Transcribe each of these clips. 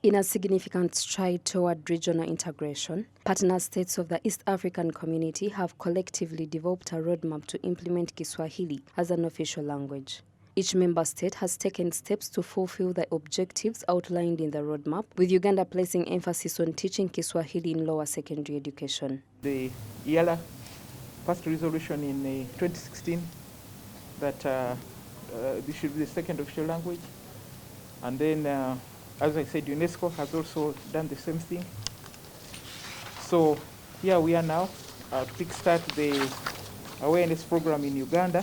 In a significant stride toward regional integration, partner states of the East African community have collectively developed a roadmap to implement Kiswahili as an official language. Each member state has taken steps to fulfill the objectives outlined in the roadmap, with Uganda placing emphasis on teaching Kiswahili in lower secondary education. The IALA passed a resolution in 2016 that this should be the second official language. And then, as I said, UNESCO has also done the same thing. So here we are now to kickstart the awareness program in Uganda.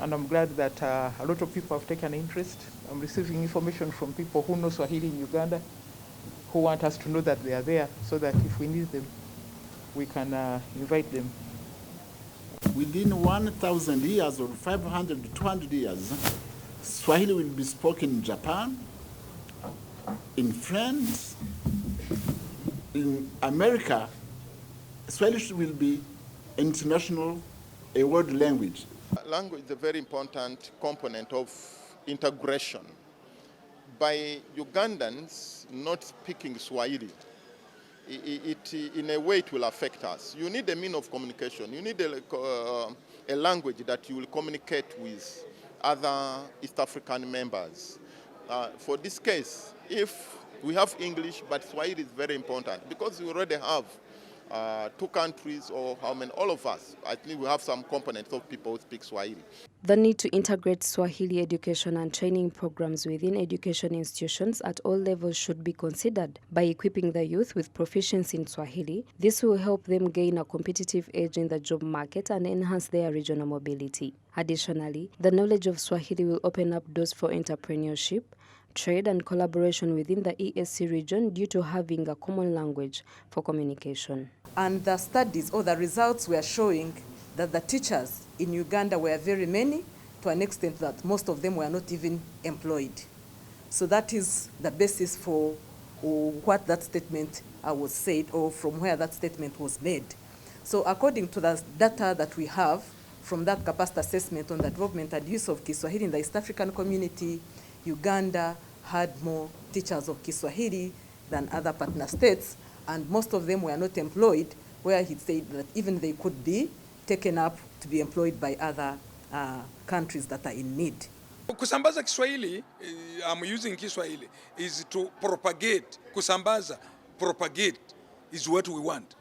And I'm glad that a lot of people have taken interest. I'm receiving information from people who know Swahili in Uganda, who want us to know that they are there, so that if we need them, we can invite them. Within 1,000 years or 500 to 200 years, Swahili will be spoken in Japan, in France, in America. Swahili will be international, a world language. Language is a very important component of integration. By Ugandans not speaking Swahili, in a way it will affect us. You need a means of communication. You need a language that you will communicate with other East African members. For this case, if we have English, but Swahili is very important because we already have two countries, or how many, all of us, I think we have some components of people who speak Swahili. The need to integrate Swahili education and training programs within education institutions at all levels should be considered. By equipping the youth with proficiency in Swahili, this will help them gain a competitive edge in the job market and enhance their regional mobility. Additionally, the knowledge of Swahili will open up doors for entrepreneurship, trade and collaboration within the EAC region due to having a common language for communication. And the studies or the results were showing that the teachers in Uganda were very many, to an extent that most of them were not even employed. So that is the basis for what that statement was said, or from where that statement was made. So according to the data that we have from that capacity assessment on the development and use of Kiswahili in the East African community, Uganda had more teachers of Kiswahili than other partner states, and most of them were not employed, where he said that even they could be taken up to be employed by other countries that are in need. Kusambaza Kiswahili, I'm using Kiswahili, is to propagate. Kusambaza, propagate is what we want.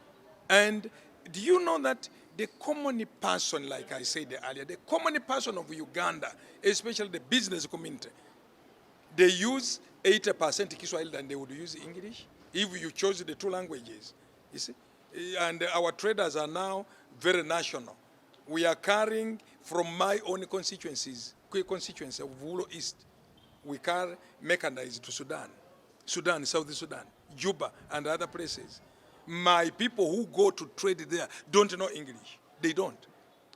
And do you know that the common person, like I said earlier, the common person of Uganda, especially the business community, they use 80% Kiswahili than they would use English if you chose the two languages, you see? And our traders are now very national. We are carrying from my own constituencies, constituency of Wulo East, we carry mechanized to Sudan, South Sudan, Juba, and other places. My people who go to trade there don't know English. They don't,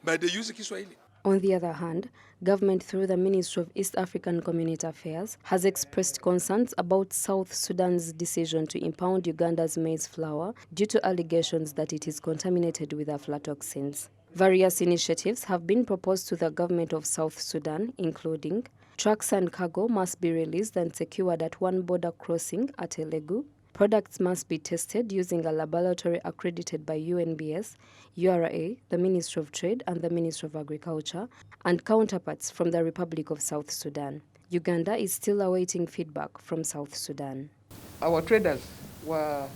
but they use Kiswahili. On the other hand, government through the Ministry of East African Community Affairs has expressed concerns about South Sudan's decision to impound Uganda's maize flour due to allegations that it is contaminated with aflatoxins. Various initiatives have been proposed to the government of South Sudan, including trucks and cargo must be released and secured at one border crossing at Elegu. Products must be tested using a laboratory accredited by UNBS, URA, the Ministry of Trade and the Ministry of Agriculture, and counterparts from the Republic of South Sudan. Uganda is still awaiting feedback from South Sudan. Our traders were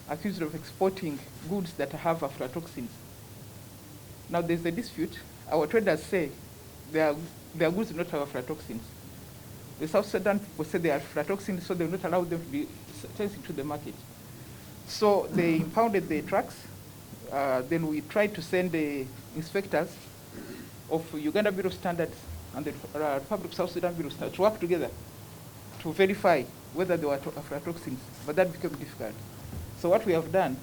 accused of exporting goods that have aflatoxins. Now there's a dispute. Our traders say their goods do not have aflatoxins. The South Sudan people say they are aflatoxins, so they will not allow them to be sent into the market. So they impounded the trucks. Then we tried to send the inspectors of Uganda Bureau of Standards and the Republic of South Sudan Bureau of Standards to work together to verify whether there were aflatoxins, but that became difficult. So what we have done,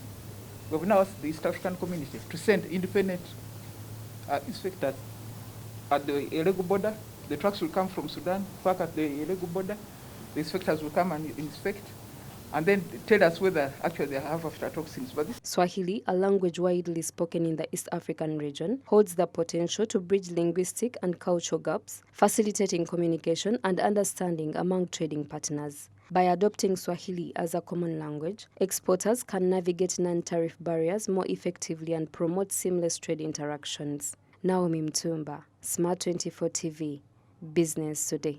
we have now asked the East African community to send independent inspectors at the Elegu border. The trucks will come from Sudan, park at the Elegu border. The inspectors will come and inspect, and then tell us whether actually they have aflatoxins. But this Swahili, a language widely spoken in the East African region, holds the potential to bridge linguistic and cultural gaps, facilitating communication and understanding among trading partners. By adopting Swahili as a common language, exporters can navigate non-tariff barriers more effectively and promote seamless trade interactions. Naomi Mutumba, Smart24 TV, Business Today.